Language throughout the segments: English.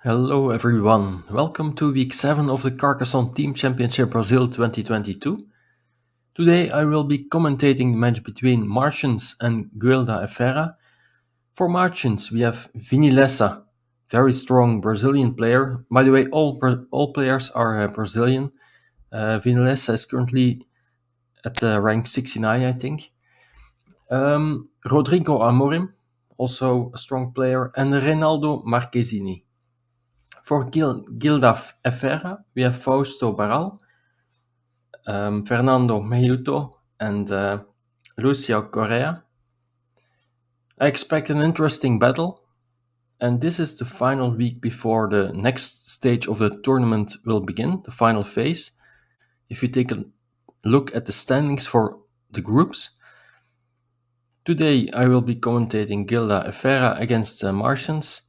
Hello everyone, welcome to week 7 of the Carcassonne Team Championship Brazil 2022. Today I will be commentating the match between Martians and Guilda Efera. For Martians we have Vini Lessa, very strong Brazilian player. By the way, all players are Brazilian. Vini Lessa is currently at rank 69, I think. Rodrigo Amorim, also a strong player, and Reinaldo Marquezini. For Gilda Efera, we have Fausto Barral, Fernando Meuto, and Lucio Correa. I expect an interesting battle, and this is the final week before the next stage of the tournament will begin, the final phase. If you take a look at the standings for the groups, today I will be commentating Gilda Efera against the Martians.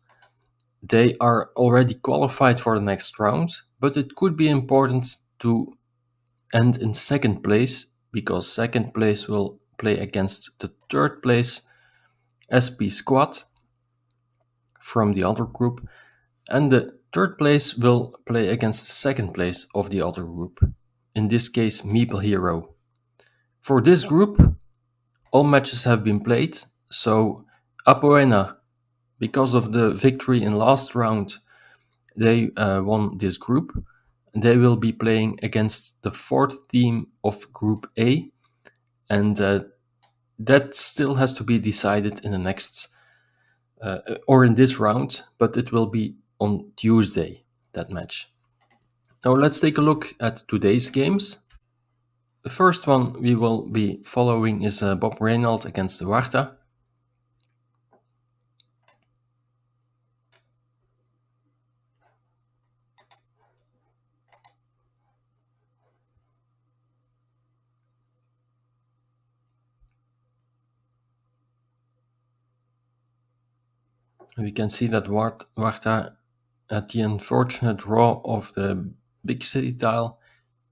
They are already qualified for the next round, but it could be important to end in second place, because second place will play against the third place SP squad from the other group, and the third place will play against the second place of the other group, in this case Meeple Hero. For this group, all matches have been played, so Apoena, because of the victory in last round, they won this group. They will be playing against the fourth team of Group A, and that still has to be decided in the next or in this round, but it will be on Tuesday, that match. Now let's take a look at today's games. The first one we will be following is Bob Reynolds against Huerta. We can see that Huerta had the unfortunate draw of the big city tile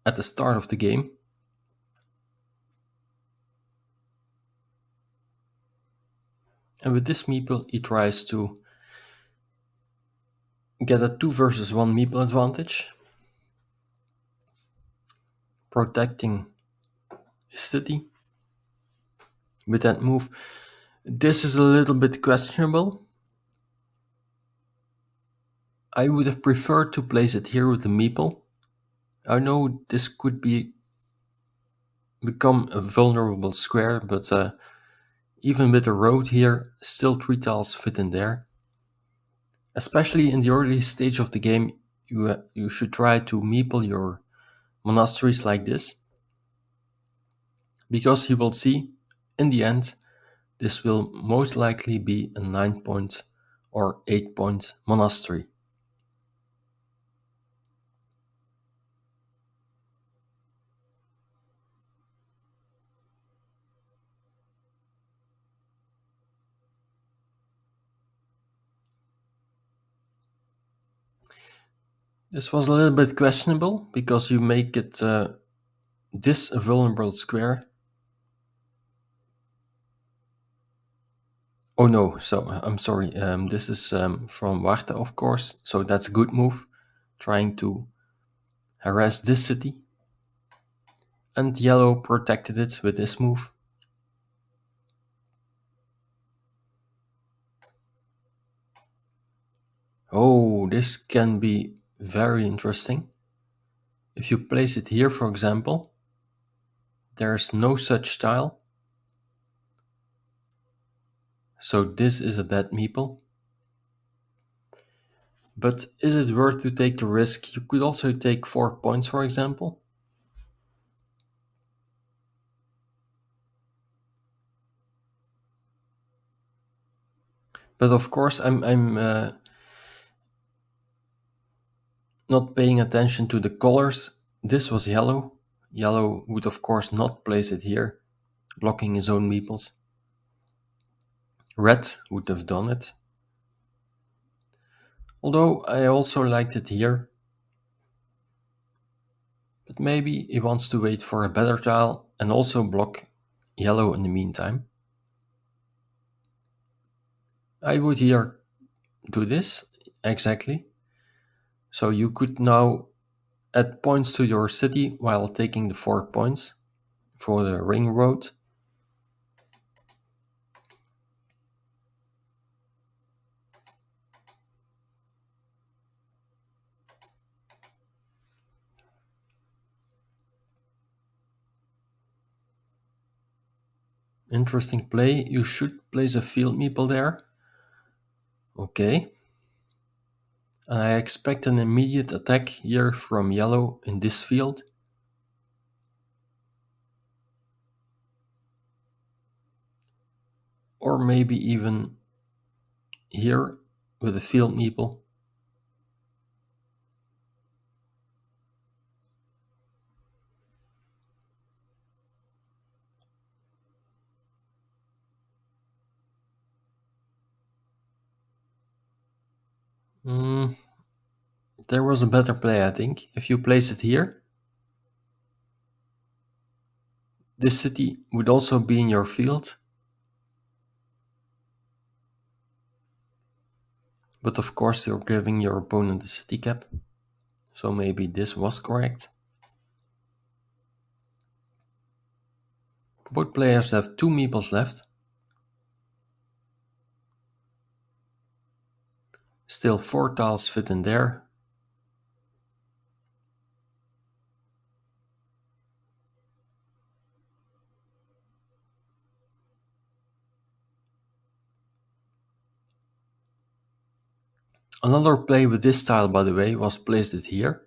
at the start of the game. And with this meeple, he tries to get a 2 versus 1 meeple advantage, protecting his city with that move. This is a little bit questionable. I would have preferred to place it here with the meeple. I know this could become a vulnerable square, but even with the road here, still 3 tiles fit in there. Especially in the early stage of the game, you should try to meeple your monasteries like this, because you will see, in the end, this will most likely be a 9-point or 8-point monastery. This was a little bit questionable, because you make it this a vulnerable square. Oh no, so I'm sorry, this is from Huerta, of course, so that's a good move, trying to harass this city. And yellow protected it with this move. Oh, this can be very interesting. If you place it here, for example, there's no such tile. So this is a dead meeple. But is it worth to take the risk? You could also take 4 points, for example. But of course, I'm not paying attention to the colors. This was yellow. Yellow would of course not place it here, blocking his own meeples. Red would have done it. Although I also liked it here. But maybe he wants to wait for a better tile and also block yellow in the meantime. I would here do this, exactly. So you could now add points to your city while taking the 4 points for the ring road. Interesting play. You should place a field meeple there. Okay. And I expect an immediate attack here from yellow in this field. Or maybe even here with a field meeple. Hmm, there was a better play, I think. If you place it here, this city would also be in your field. But of course you're giving your opponent a city cap. So maybe this was correct. Both players have 2 meeples left. Still 4 tiles fit in there. Another play with this tile, by the way, was placed it here.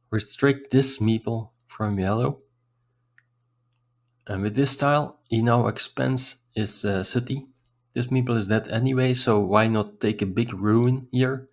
Restrict this meeple from yellow. And with this tile, he now expands his city. This meeple is dead anyway, so why not take a big ruin here?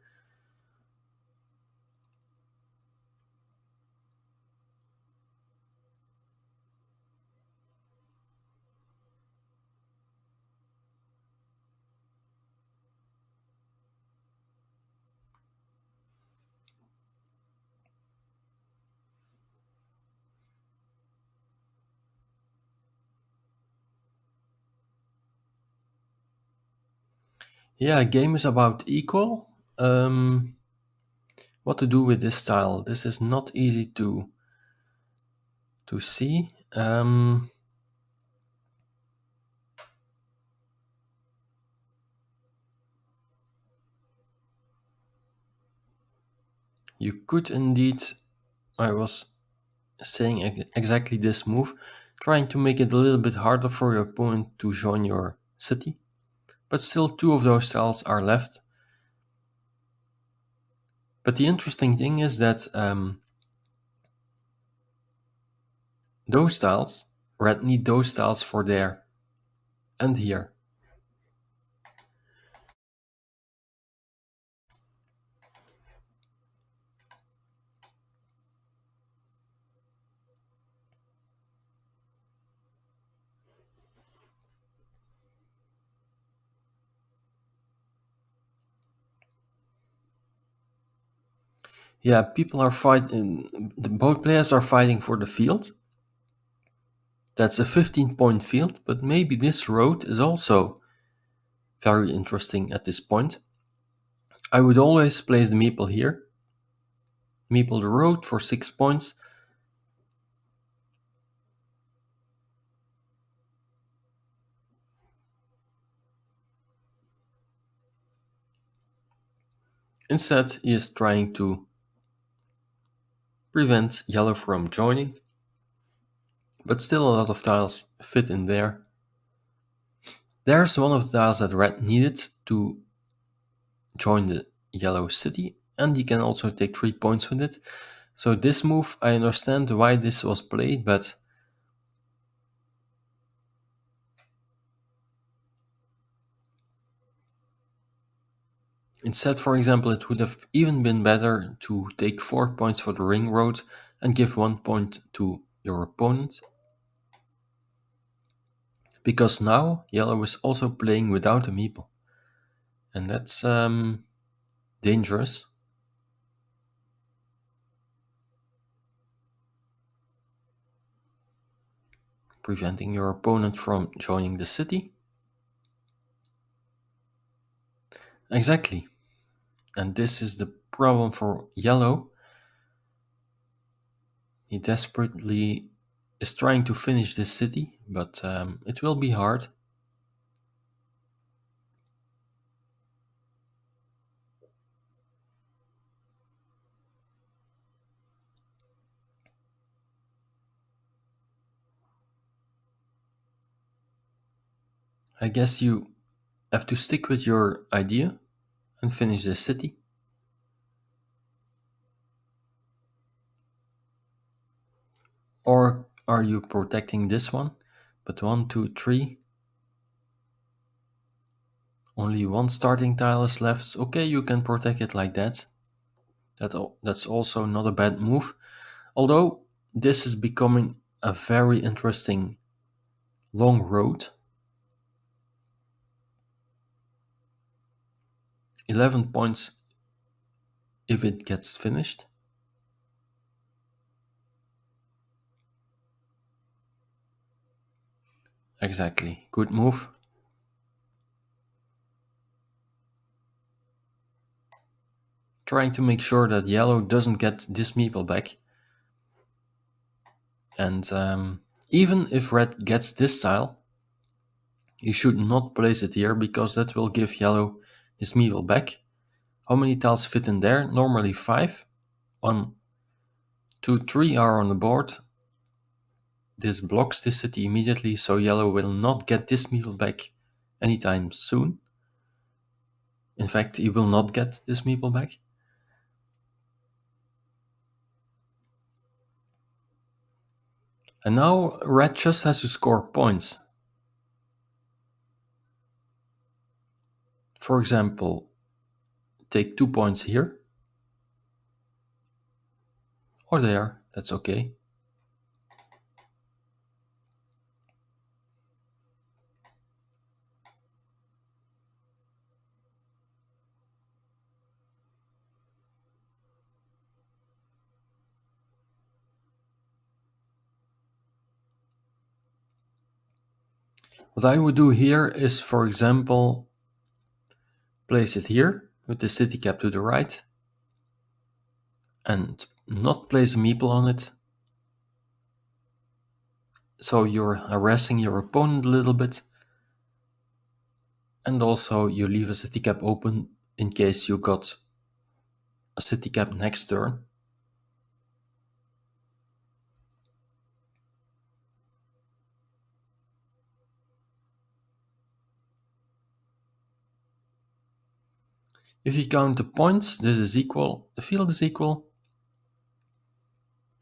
Yeah, game is about equal. What to do with this tile? This is not easy to see. You could indeed, I was saying exactly this move, trying to make it a little bit harder for your opponent to join your city. But still 2 of those tiles are left. But the interesting thing is that those tiles, red need those tiles for there and here. Yeah, people are fighting, both players are fighting for the field. That's a 15-point field, but maybe this road is also very interesting at this point. I would always place the meeple here. Meeple the road for 6 points. Instead, he is trying to prevent yellow from joining, but still a lot of tiles fit in there. There's one of the tiles that red needed to join the yellow city, and he can also take 3 points with it. So this move, I understand why this was played, but instead, for example, it would have even been better to take 4 points for the ring road and give 1 point to your opponent. Because now yellow is also playing without a meeple. And that's dangerous. Preventing your opponent from joining the city. Exactly. And this is the problem for yellow. He desperately is trying to finish this city, but it will be hard. I guess you have to stick with your idea and finish the city. Or are you protecting this one? But one, two, three. Only one starting tile is left. Okay, you can protect it like that. That's also not a bad move. Although this is becoming a very interesting long road. 11 points if it gets finished. Exactly. Good move. Trying to make sure that yellow doesn't get this meeple back. And even if red gets this tile, you should not place it here because that will give yellow his meeple back. How many tiles fit in there? Normally 5. 1, 2, 3 are on the board. This blocks this city immediately, so yellow will not get this meeple back anytime soon. In fact, he will not get this meeple back. And now red just has to score points. For example, take 2 points here. Or there, that's okay. What I would do here is, for example, place it here with the city cap to the right and not place a meeple on it. So you're harassing your opponent a little bit. And also you leave a city cap open in case you got a city cap next turn. If you count the points, this is equal, the field is equal.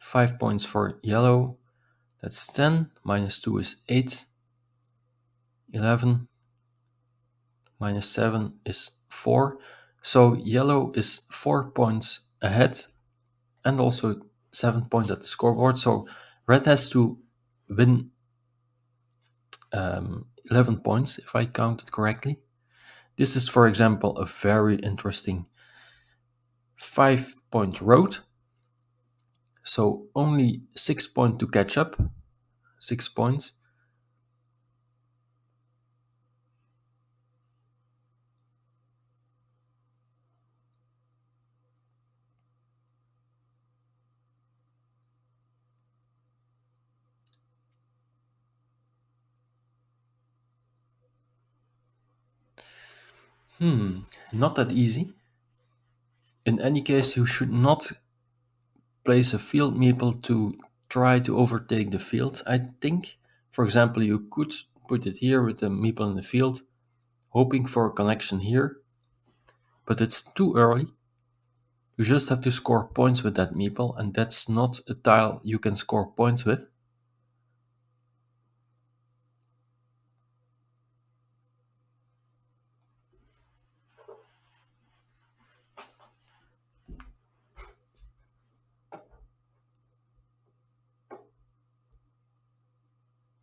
5 points for yellow, that's 10, minus 2 is 8, 11, minus 7 is 4. So yellow is 4 points ahead and also 7 points at the scoreboard. So red has to win 11 points, if I counted correctly. This is, for example, a very interesting 5-point road. So only 6 points to catch up. 6 points. Not that easy. In any case, you should not place a field meeple to try to overtake the field, I think. For example, you could put it here with the meeple in the field, hoping for a connection here, but it's too early. You just have to score points with that meeple, and that's not a tile you can score points with.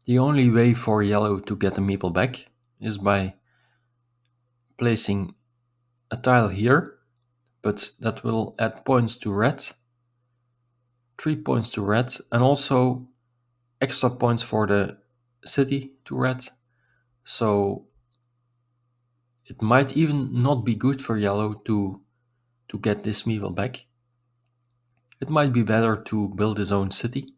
The only way for yellow to get the meeple back is by placing a tile here, but that will add points to red, 3 points to red, and also extra points for the city to red. So it might even not be good for yellow to to get this meeple back. It might be better to build his own city.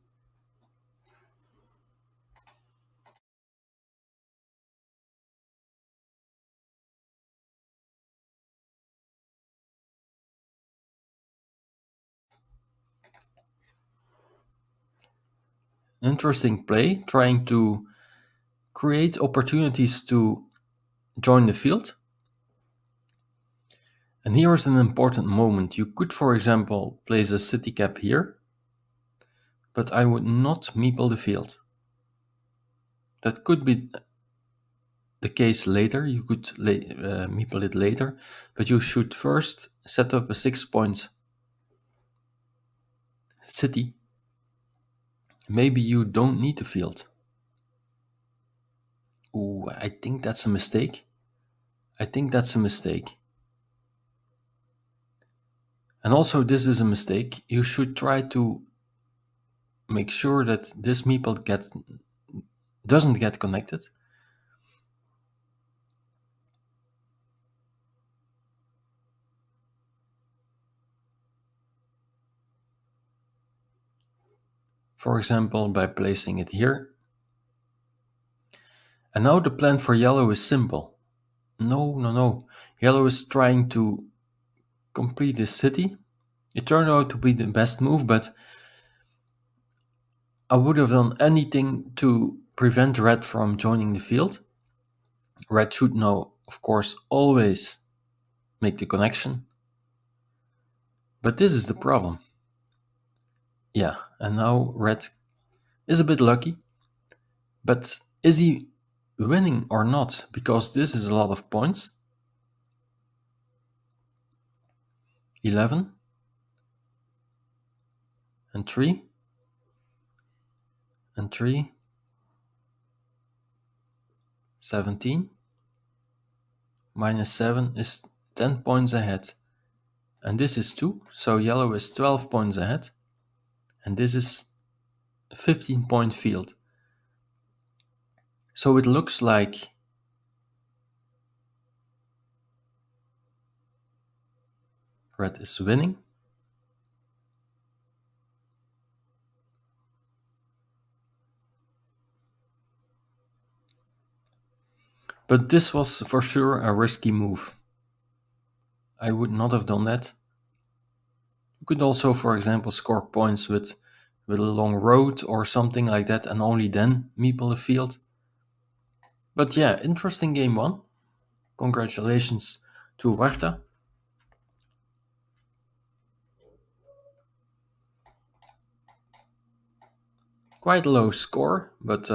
Interesting play, trying to create opportunities to join the field. And here is an important moment. You could, for example, place a city cap here, but I would not meeple the field. That could be the case later. You could meeple it later, but you should first set up a 6-point city. Maybe you don't need the field. Ooh, I think that's a mistake. And also, this is a mistake. You should try to make sure that this meeple doesn't get connected. For example, by placing it here. And now the plan for yellow is simple. No. Yellow is trying to complete this city. It turned out to be the best move, but I would have done anything to prevent red from joining the field. Red should now, of course, always make the connection. But this is the problem. Yeah, and now red is a bit lucky. But is he winning or not? Because this is a lot of points. 11 and 3 and 3, 17 minus 7 is 10 points ahead. And this is 2, so yellow is 12 points ahead. And this is a 15-point field. So it looks like red is winning. But this was for sure a risky move. I would not have done that. You could also, for example, score points with a long road or something like that, and only then meeple the field. But yeah, interesting game 1. Congratulations to Huerta. Quite a low score, but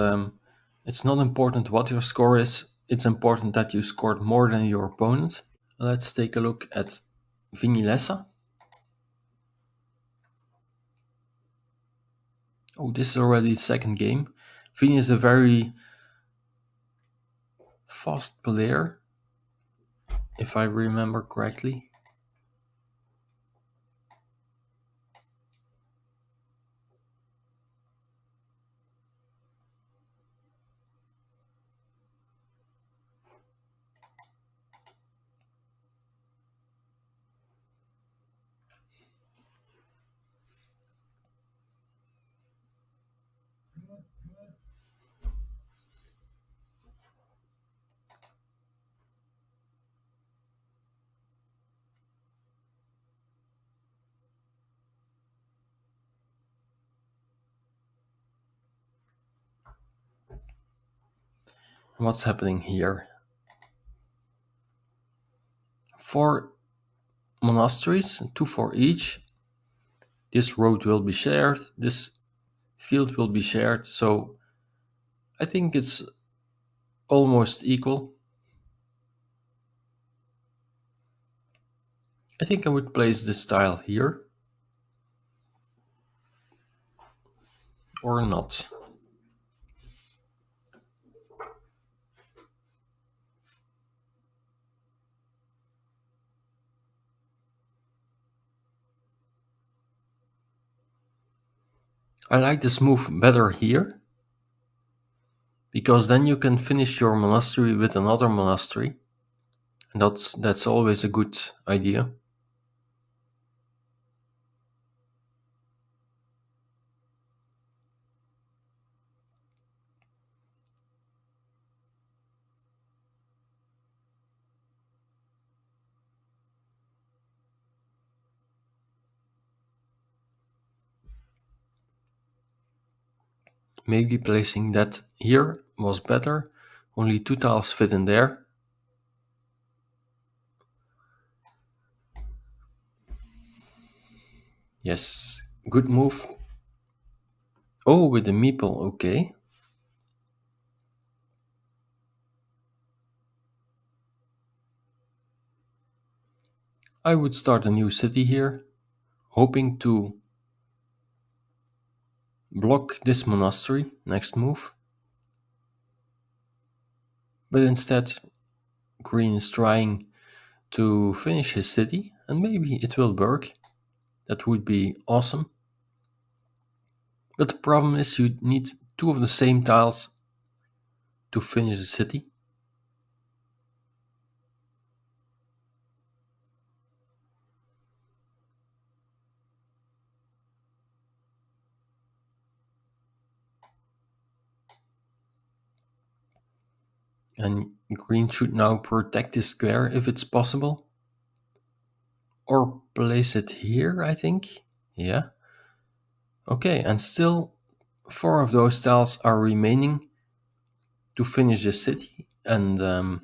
it's not important what your score is. It's important that you scored more than your opponent. Let's take a look at Vinilesa. Oh, this is already the second game. Vini is a very fast player, if I remember correctly. What's happening here? 4 monasteries, 2 for each. This road will be shared, this field will be shared, so I think it's almost equal. I think I would place this tile here. Or not. I like this move better here, because then you can finish your monastery with another monastery, and that's always a good idea. Maybe placing that here was better. Only 2 tiles fit in there. Yes, good move. Oh, with the meeple, okay. I would start a new city here, hoping to block this monastery, next move. But instead, Green is trying to finish his city, and maybe it will work. That would be awesome. But the problem is you need 2 of the same tiles to finish the city. And Green should now protect this square if it's possible. Or place it here, I think. Yeah. Okay, and still 4 of those tiles are remaining to finish the city. And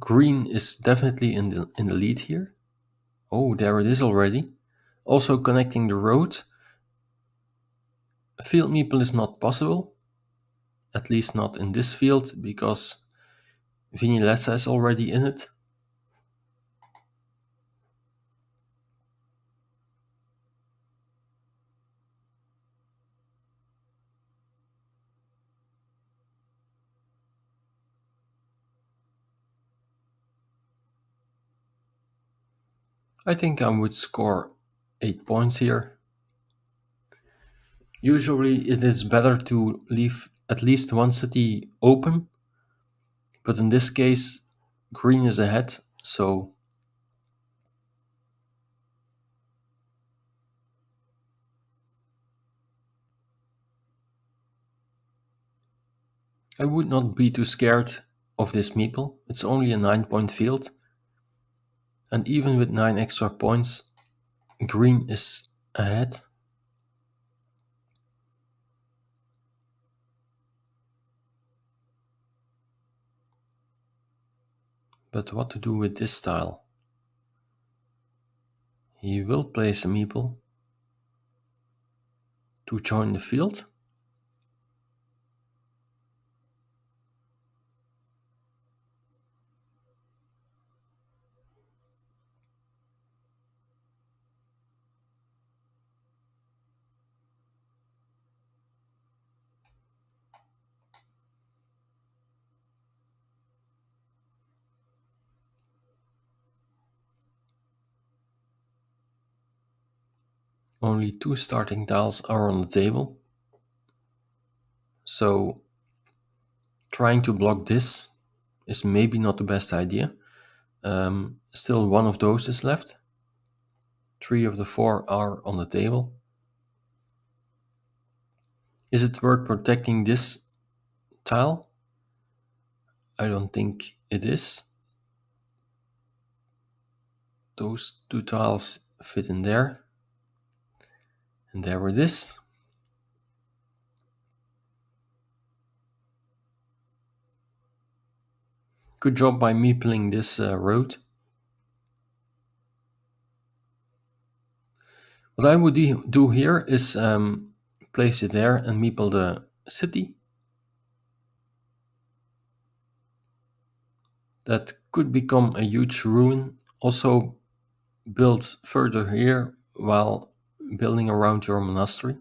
Green is definitely in the lead here. Oh, there it is already. Also connecting the road. Field meeple is not possible. At least not in this field, because Vinilessa is already in it. I think I would score 8 points here. Usually it is better to leave at least one city open, but in this case, Green is ahead, so I would not be too scared of this meeple. It's only a 9-point field, and even with 9 extra points, Green is ahead. But what to do with this tile? He will place a meeple to join the field. Only 2 starting tiles are on the table, so trying to block this is maybe not the best idea. Still, 1 of those is left. 3 of the 4 are on the table. Is it worth protecting this tile? I don't think it is. Those 2 tiles fit in there. And there it is. Good job by meepling this road. What I would do here is place it there and meeple the city. That could become a huge ruin. Also build further here while building around your monastery.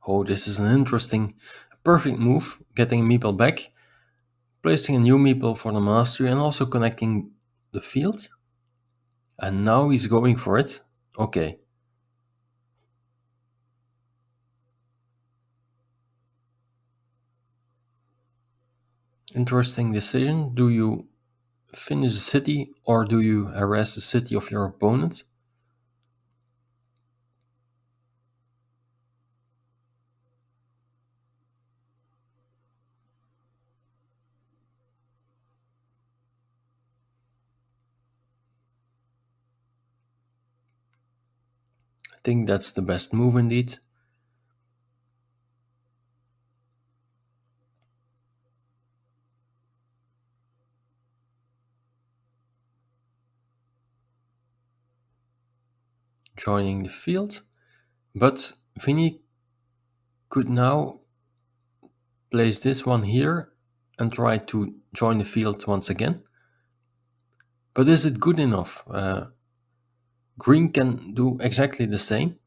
Oh, this is an interesting, perfect move, getting a meeple back, placing a new meeple for the monastery and also connecting the field. And now he's going for it. Okay. Interesting decision. Do you finish the city or do you harass the city of your opponent? think that's the best move indeed. Joining the field. But Vinny could now place this one here and try to join the field once again. But is it good enough? Green can do exactly the same.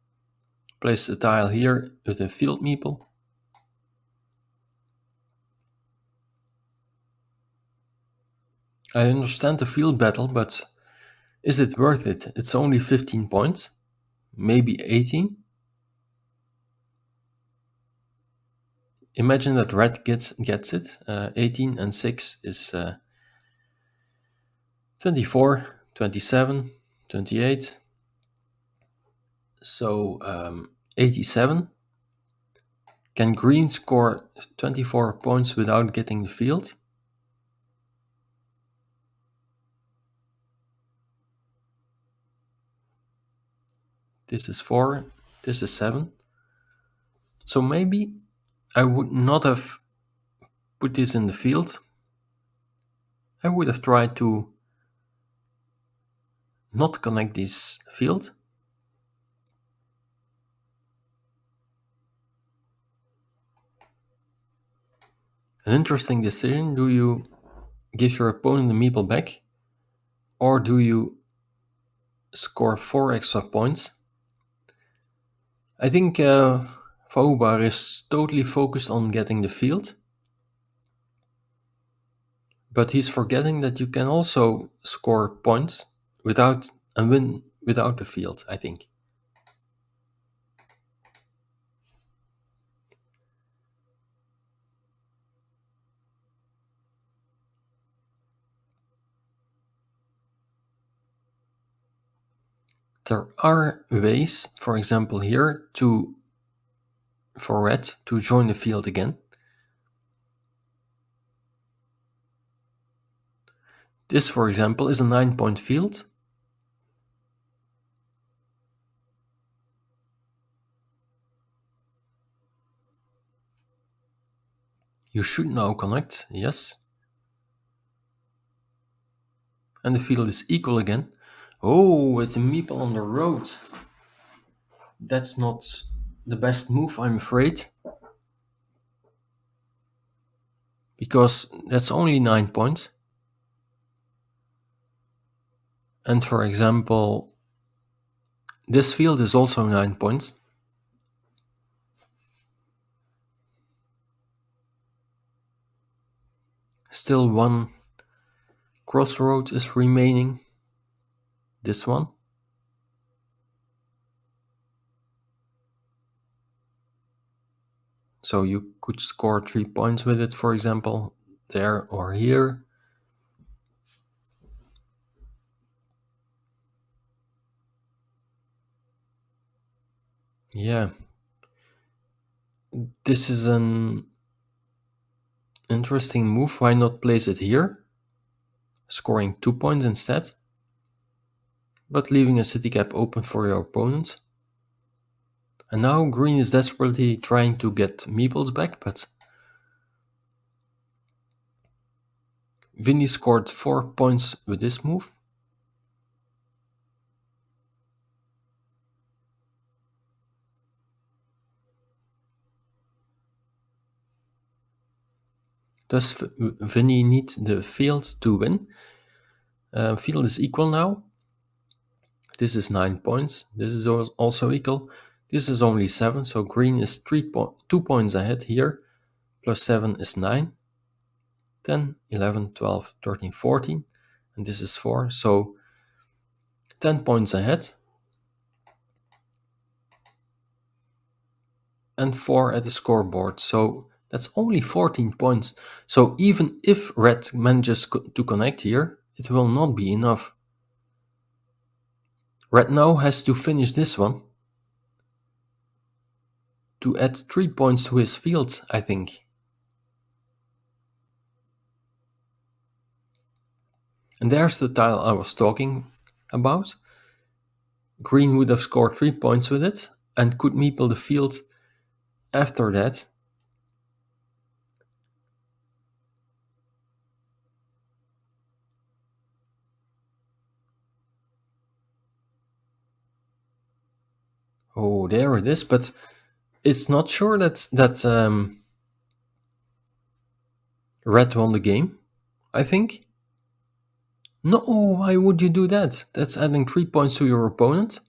Place a tile here with a field meeple. I understand the field battle, but is it worth it? It's only 15 points, maybe 18. Imagine that red gets it. 18 and 6 is 24, 27, 28. So 87. Can green score 24 points without getting the field? This is 4, this is 7. So maybe I would not have put this in the field. I would have tried to not connect this field. An interesting decision. Do you give your opponent the meeple back? Or do you score 4 extra points? I think Vaubar is totally focused on getting the field. But he's forgetting that you can also score points without and win without the field, I think. There are ways, for example here, for red to join the field again. This, for example, is a 9-point field. You should now connect, yes. And the field is equal again. Oh, with the meeple on the road. That's not the best move, I'm afraid. Because that's only 9 points. And for example, this field is also 9 points. Still one crossroad is remaining. This one. So you could score 3 points with it, for example, there or here. Yeah. This is an interesting move. Why not place it here? Scoring 2 points instead. But leaving a city cap open for your opponent. And now green is desperately trying to get meeples back, but Vinny scored 4 points with this move. Does Vinny need the field to win? Field is equal now. This is 9 points. This is also equal. This is only 7, so green is 2 points ahead here. Plus 7 is 9. 10, 11, 12, 13, 14. And this is 4, so 10 points ahead. And 4 at the scoreboard, so that's only 14 points. So even if red manages to connect here, it will not be enough. Red now has to finish this one to add 3 points to his field, I think. And there's the tile I was talking about. Green would have scored 3 points with it and could meeple the field after that. Oh, there it is, but it's not sure that red won the game, I think. No, why would you do that? That's adding 3 points to your opponent.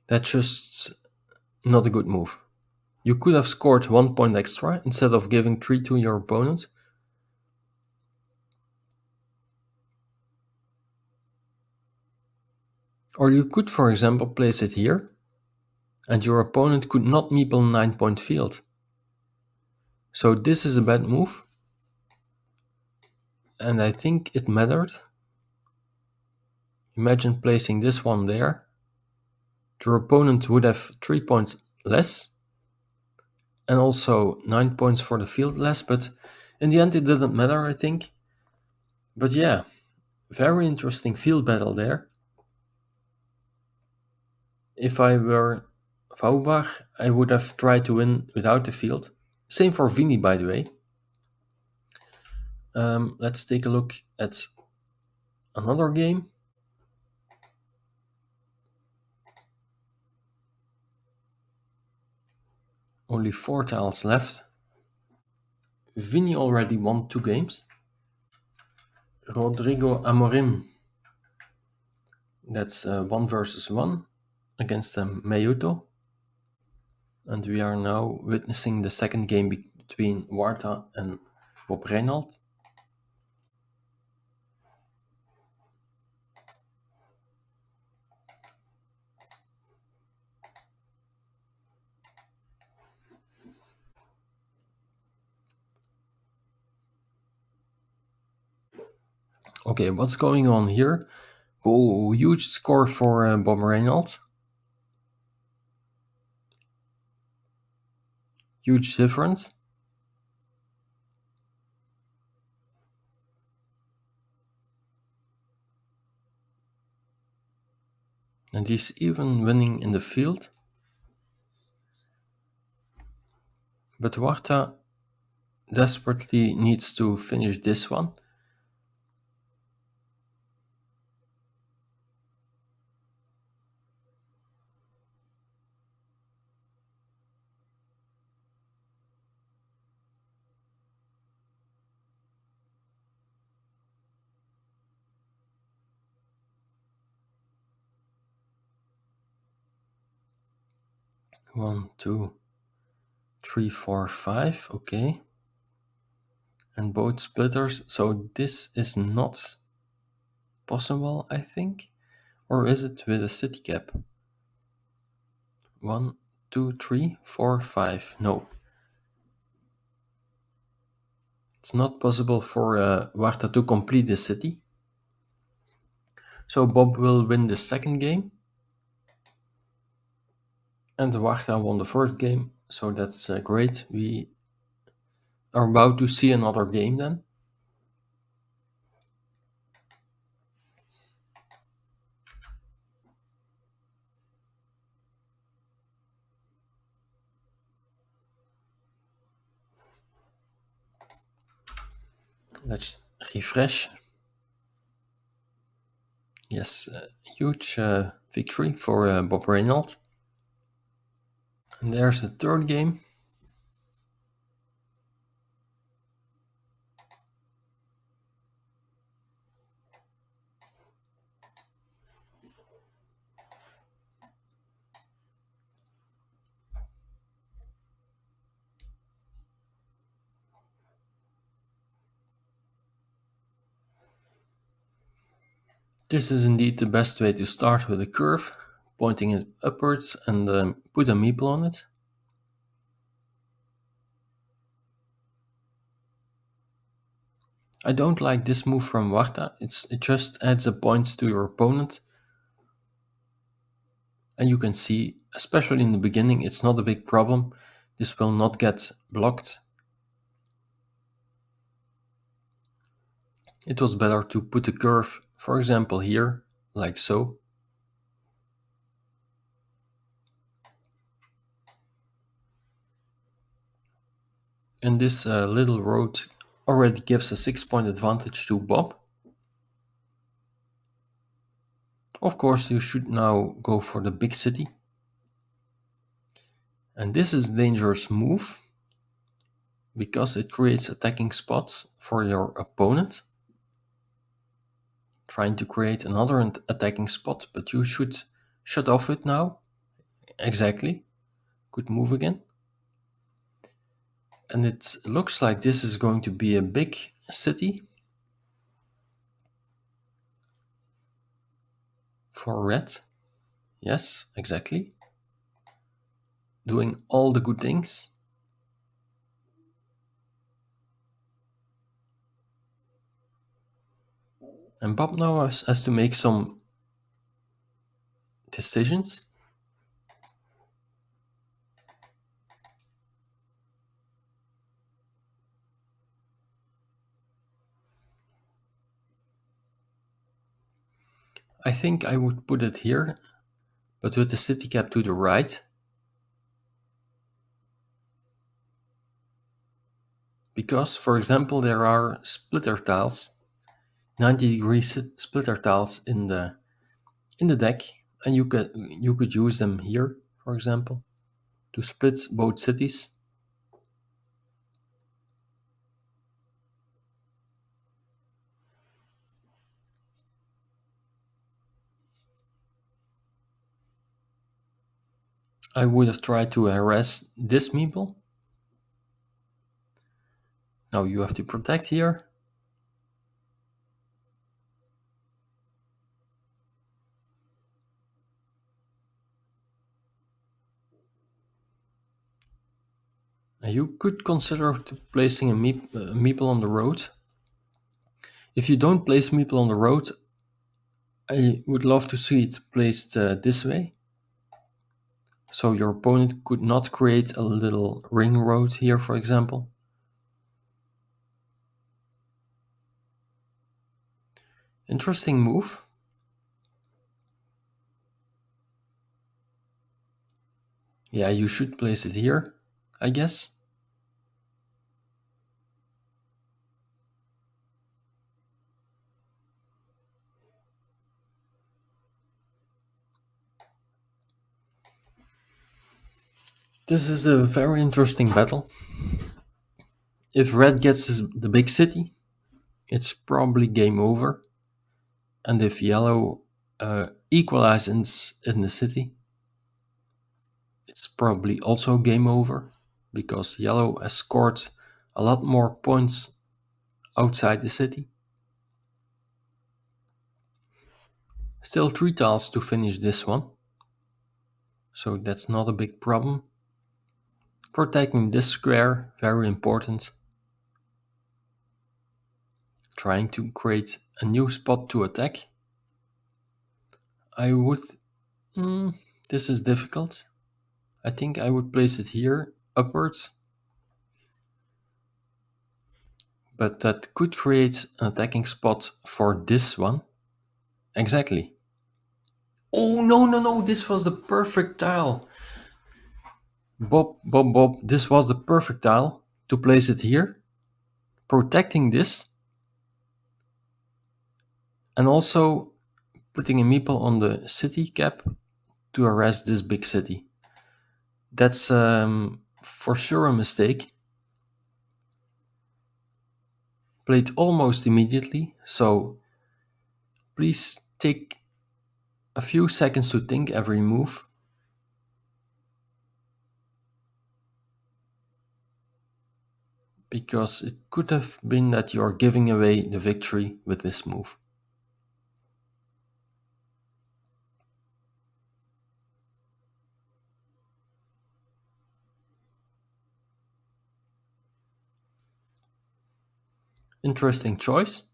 That's just not a good move. You could have scored 1 point extra instead of giving 3 to your opponent. Or you could, for example, place it here, and your opponent could not meeple 9-point field. So this is a bad move, and I think it mattered. Imagine placing this one there. Your opponent would have 3 points less, and also 9 points for the field less, but in the end it didn't matter, I think. But yeah, very interesting field battle there. If I were Vaubach, I would have tried to win without the field. Same for Vini, by the way. Let's take a look at another game. Only 4 tiles left. Vini already won 2 games. Rodrigo Amorim, that's 1 versus 1 against Mayuto. And we are now witnessing the second game between Warta and Bob Reinhardt. Okay, what's going on here? Oh, huge score for Bob Reinhardt. Huge difference. And he's even winning in the field. But Warta desperately needs to finish this one. One, two, three, four, five. Okay. And both splitters. So this is not possible, I think. Or is it with a city cap? 1, 2, 3, 4, 5. No. It's not possible for Warta to complete the city. So Bob will win the second game. And Warta won the first game. So that's great. We are about to see another game then. Let's refresh. Yes, huge victory for Bob Reinhardt. And there's the third game. This is indeed the best way to start with a curve, pointing it upwards and put a meeple on it. I don't like this move from Warta, it just adds a point to your opponent. And you can see, especially in the beginning, it's not a big problem. This will not get blocked. It was better to put a curve, for example here, like so. And this little road already gives a 6-point advantage to Bob. Of course, you should now go for the big city. And this is a dangerous move because it creates attacking spots for your opponent. Trying to create another attacking spot, but you should shut off it now. Exactly. Good move again. And it looks like this is going to be a big city for red. Yes, exactly. Doing all the good things. And Bob now has to make some decisions. I think I would put it here, but with the city cap to the right. Because, for example, there are splitter tiles, 90-degree splitter tiles in the deck, and you could use them here, for example, to split both cities. I would have tried to harass this meeple. Now you have to protect here. And you could consider placing a meeple on the road. If you don't place meeple on the road, I would love to see it placed this way. So your opponent could not create a little ring road here, for example. Interesting move. Yeah, you should place it here, I guess. This is a very interesting battle. If red gets the big city, it's probably game over. And if yellow equalizes in the city, it's probably also game over, because yellow has scored a lot more points outside the city. Still 3 tiles to finish this one, so that's not a big problem. Protecting this square, very important. Trying to create a new spot to attack. I would... this is difficult. I think I would place it here, upwards. But that could create an attacking spot for this one. Exactly. Oh, no, this was the perfect tile. Bob, this was the perfect tile to place it here, protecting this, and also putting a meeple on the city cap to harass this big city. That's for sure a mistake. Played almost immediately, so please take a few seconds to think every move. Because it could have been that you are giving away the victory with this move. Interesting choice.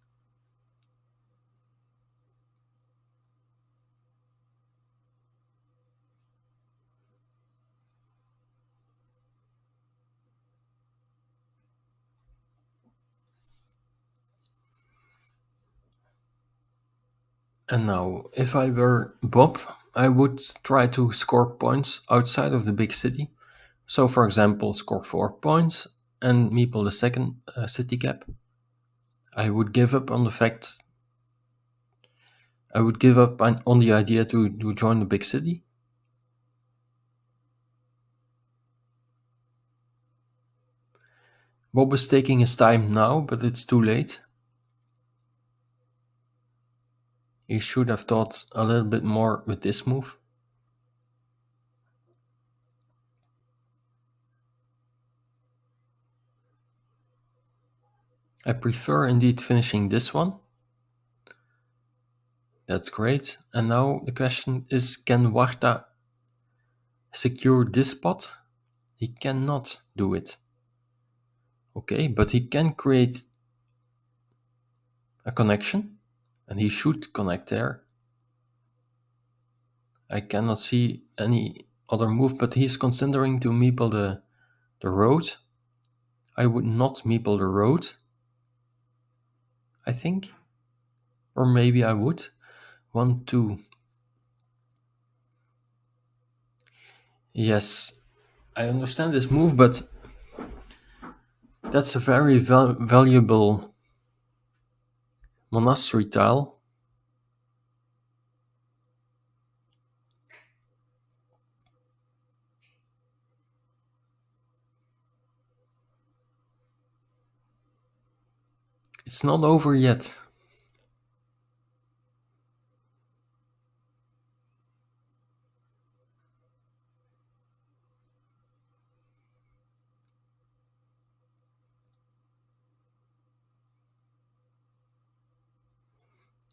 And now, if I were Bob, I would try to score points outside of the big city. So, for example, score 4 points and meeple the second city cap. I would give up on the fact. I would give up on the idea to join the big city. Bob is taking his time now, but it's too late. He should have thought a little bit more with this move. I prefer indeed finishing this one. That's great. And now the question is, can Warta secure this spot? He cannot do it. Okay, but he can create a connection, and he should connect there. I cannot see any other move, but he's considering to meeple the road. I would not meeple the road, I think. Or maybe I would. 1, 2. Yes, I understand this move, but that's a very valuable monastery tile. It's not over yet.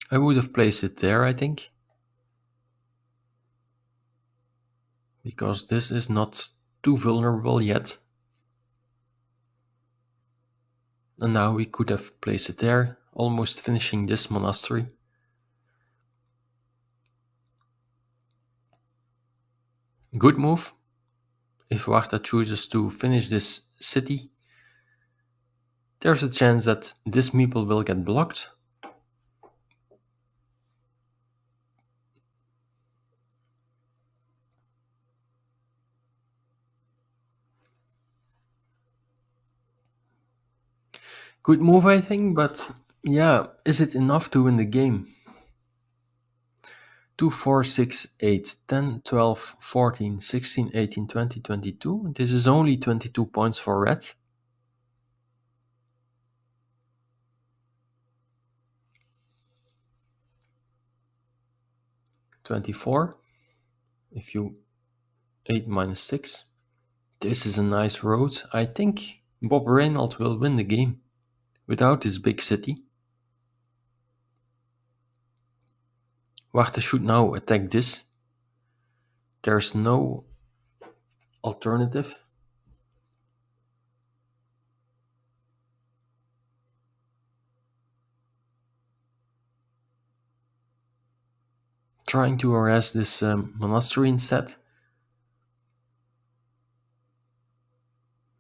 I would have placed it there, I think. Because this is not too vulnerable yet. And now we could have placed it there, almost finishing this monastery. Good move. If Warta chooses to finish this city, there's a chance that this meeple will get blocked. Good move, I think, but yeah, is it enough to win the game? 2, 4, 6, 8, 10, 12, 14, 16, 18, 20, 22. This is only 22 points for red. 24. If you 8 minus 6. This is a nice road. I think Bob Reynolds will win the game without this big city. Warta should now attack this. There's no alternative. Trying to harass this monastery instead.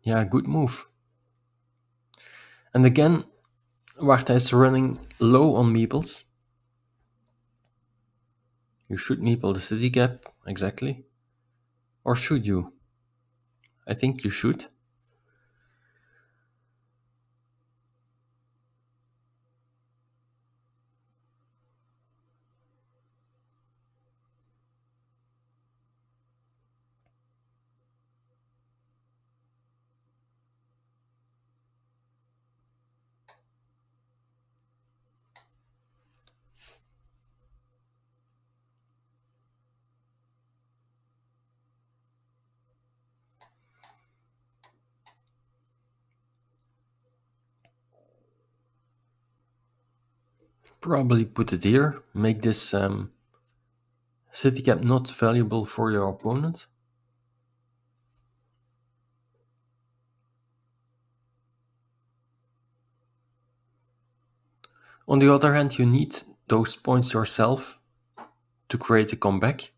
Yeah, good move. And again, Warta is running low on meeples. You should meeple the city gap, exactly. Or should you? I think you should. Probably put it here. Make this city cap not valuable for your opponent. On the other hand, you need those points yourself to create a comeback.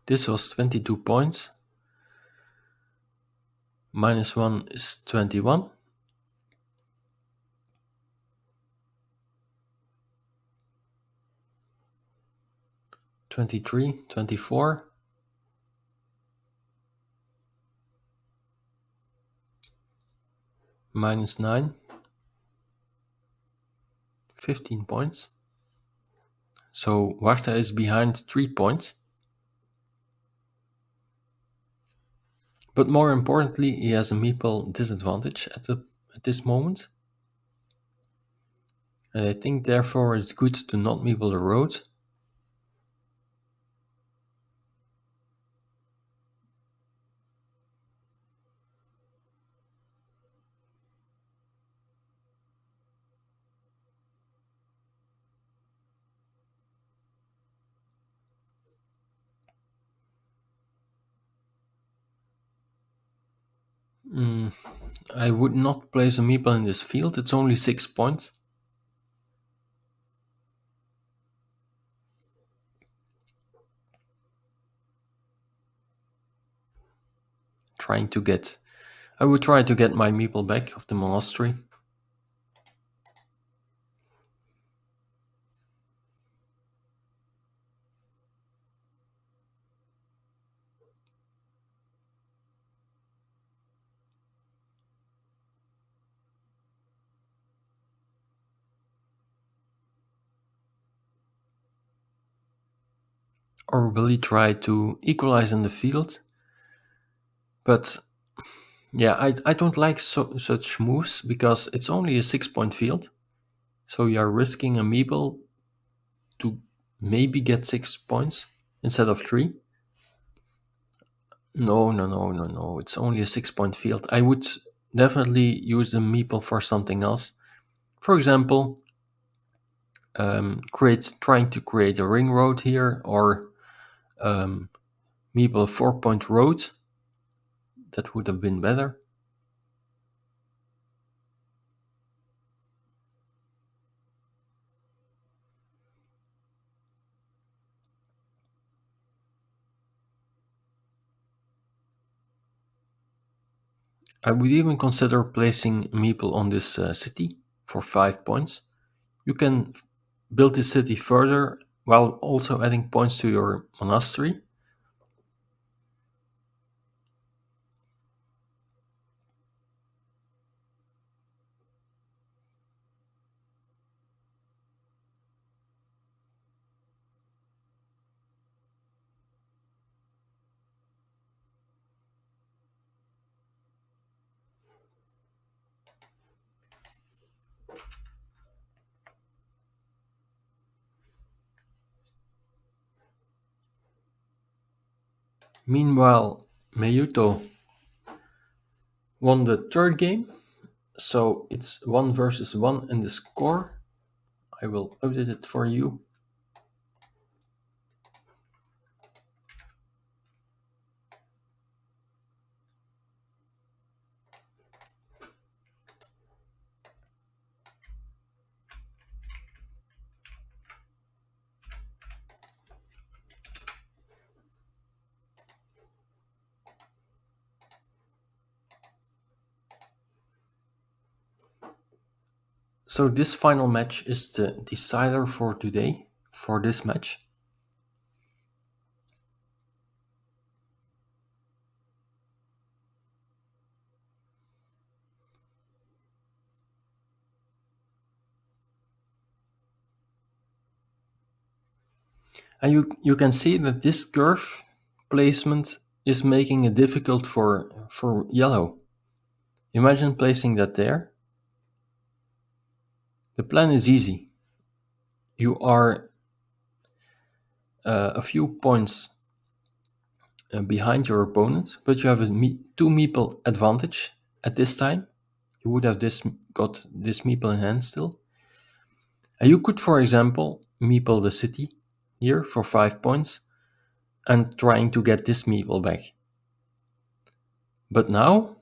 This was 22 points. -1 is 21. 23, 24. -9. 15 points. So Warta is behind 3 points. But more importantly, he has a meeple disadvantage at this moment. And I think therefore it's good to not meeple the road. I would not place a meeple in this field. It's only 6 points. I would try to get my meeple back of the monastery. Or will he try to equalize in the field? But yeah, I don't like such moves because it's only a 6-point field. So you are risking a meeple to maybe get 6 points instead of 3. No. It's only a 6-point field. I would definitely use the meeple for something else. For example, trying to create a ring road here, or meeple 4-point road. That would have been better. I would even consider placing a meeple on this city for 5 points. You can build this city further while also adding points to your monastery. Meanwhile, Meyuto won the third game, so it's 1 versus 1 in the score. I will update it for you. So this final match is the decider for today, for this match. And you can see that this curve placement is making it difficult for yellow. Imagine placing that there. The plan is easy. You are a few points behind your opponent, but you have a 2 meeple advantage at this time. You would have got this meeple in hand still. And you could, for example, meeple the city here for 5 points and trying to get this meeple back. But now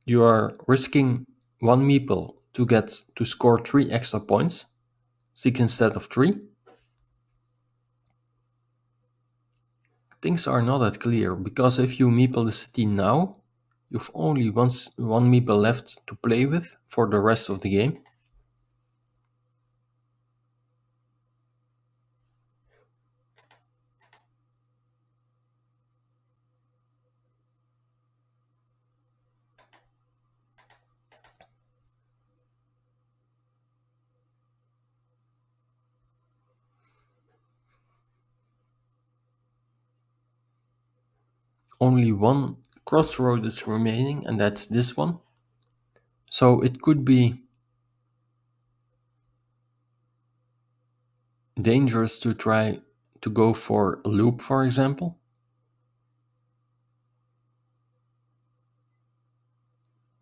you are risking 1 meeple to score 3 extra points, 6 instead of 3. things are not that clear, because if you meeple the city now, you've only one meeple left to play with for the rest of the game. Only one crossroad is remaining, and that's this one. So it could be dangerous to try to go for a loop, for example.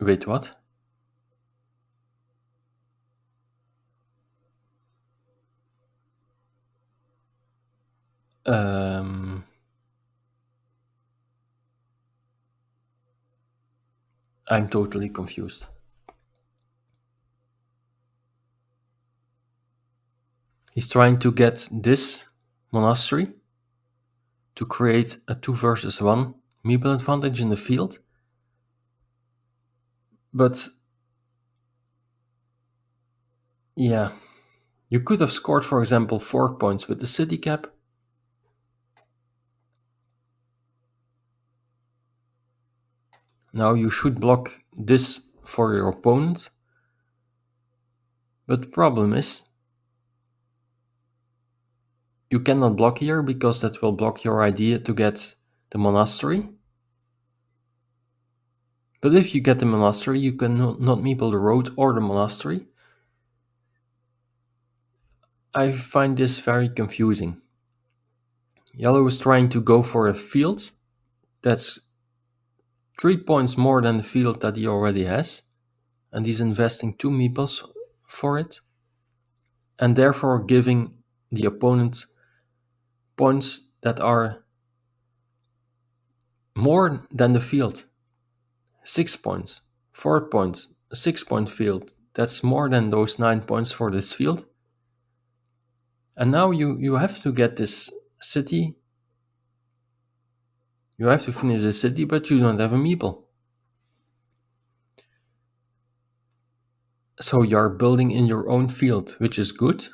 Wait, what? Um, I'm totally confused. He's trying to get this monastery to create a 2 versus 1 meeple advantage in the field. But yeah, you could have scored, for example, 4 points with the city cap. Now you should block this for your opponent. But the problem is, you cannot block here because that will block your idea to get the monastery. But if you get the monastery, you can not meeple the road or the monastery. I find this very confusing. Yellow is trying to go for a field that's 3 points more than the field that he already has, and he's investing 2 meeples for it, and therefore giving the opponent points that are more than the field. 6 points, 4 points, a 6-point field. That's more than those 9 points for this field. And now you have to get this city. You have to finish the city, but you don't have a meeple. So you're building in your own field, which is good.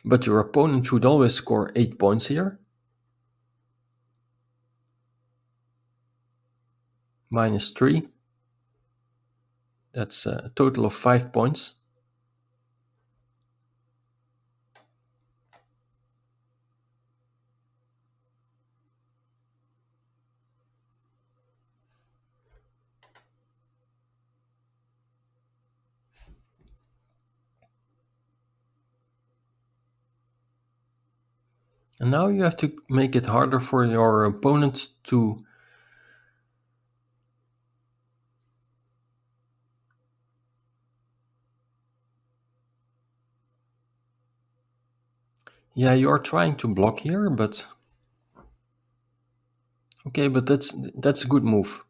But your opponent should always score 8 points here. Minus 3. That's a total of 5 points. And now you have to make it harder for your opponent to yeah, you are trying to block here, but okay, but that's a good move.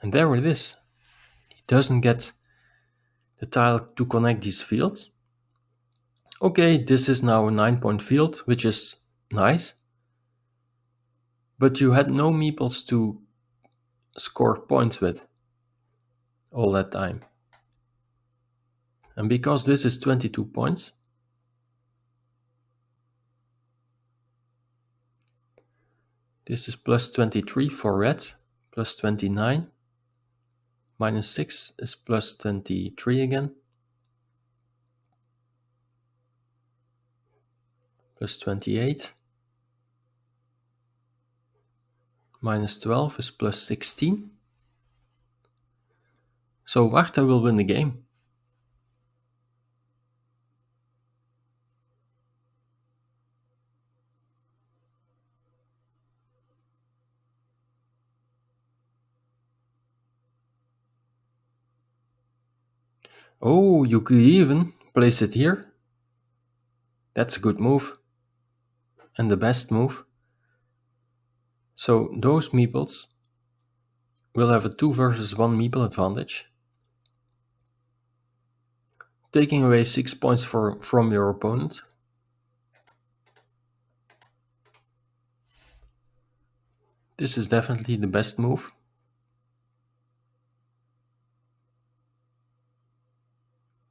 And there it is. He doesn't get the tile to connect these fields. Okay, this is now a 9-point field, which is nice. But you had no meeples to score points with all that time. And because this is 22 points, this is plus 23 for red, plus 29. Minus 6 is plus 23 again. Plus 28. Minus 12 is plus 16. So Warta will win the game. Oh, you could even place it here. That's a good move. And the best move. So those meeples will have a 2 versus 1 meeple advantage, taking away 6 points from your opponent. This is definitely the best move.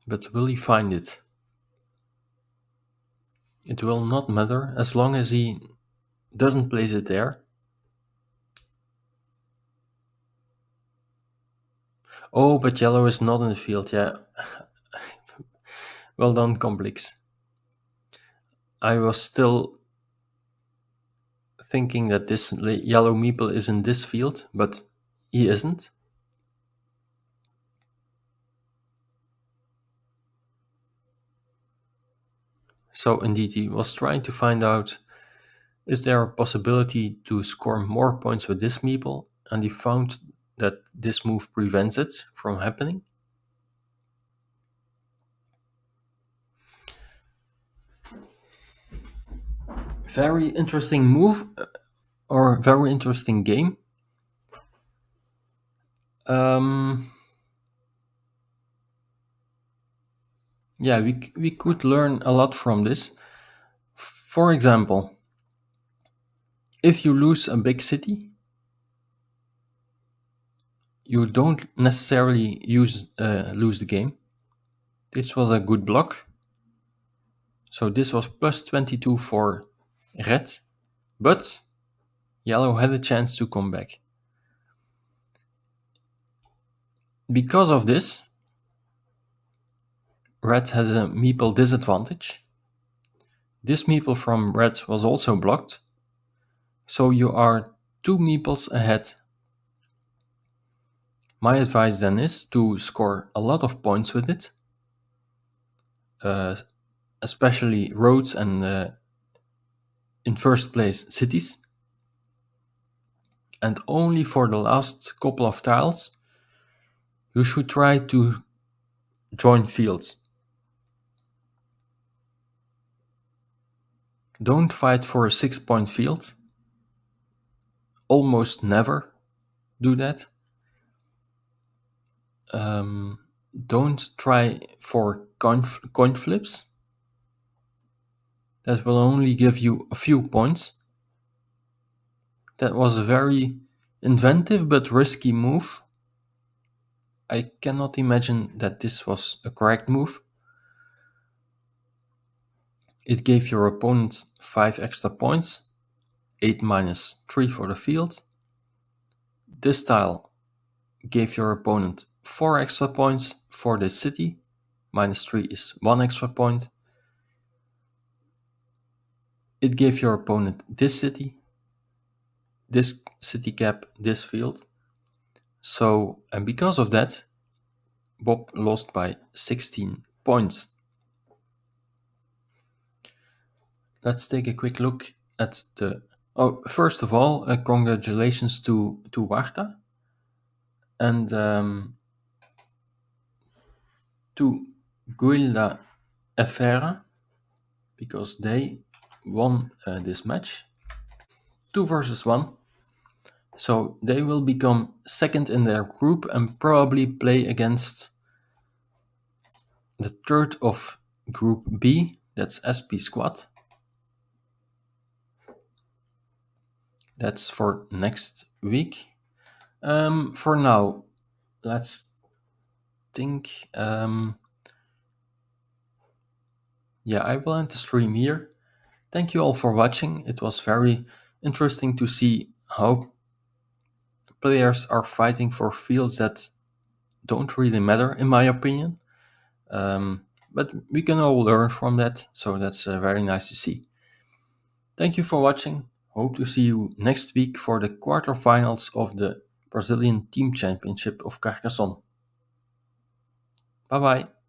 But will he find it? It will not matter as long as he doesn't place it there. Oh, but yellow is not in the field, yeah. Well done, Complex. I was still thinking that this yellow meeple is in this field, but he isn't. So indeed, he was trying to find out, is there a possibility to score more points with this meeple? And he found that this move prevents it from happening. Very interesting move, or very interesting game. Yeah, we could learn a lot from this. For example, if you lose a big city, you don't necessarily lose the game. This was a good block. So this was plus 22 for red, but yellow had a chance to come back. Because of this, red had a meeple disadvantage. This meeple from red was also blocked, so you are 2 meeples ahead. My advice then is to score a lot of points with it, especially roads and in first place cities. And only for the last couple of tiles, you should try to join fields. Don't fight for a 6-point field. Almost never do that. Don't try for coin flips. That will only give you a few points. That was a very inventive but risky move. I cannot imagine that this was a correct move. It gave your opponent 5 extra points, 8 minus 3 for the field. This tile gave your opponent 4 extra points for this city, minus 3 is 1 extra point. It gave your opponent this city cap, this field. So, and because of that, Bob lost by 16 points. Let's take a quick look at the... Oh, first of all, congratulations to Warta and to Guilda Efera, because they won this match. 2 versus 1. So they will become second in their group and probably play against the third of Group B, that's SP Squad. That's for next week. For now, let's think. Yeah, I will end the stream here. Thank you all for watching. It was very interesting to see how players are fighting for fields that don't really matter, in my opinion. But we can all learn from that, so that's very nice to see. Thank you for watching. Hope to see you next week for the quarterfinals of the Brazilian Team Championship of Carcassonne. Bye bye.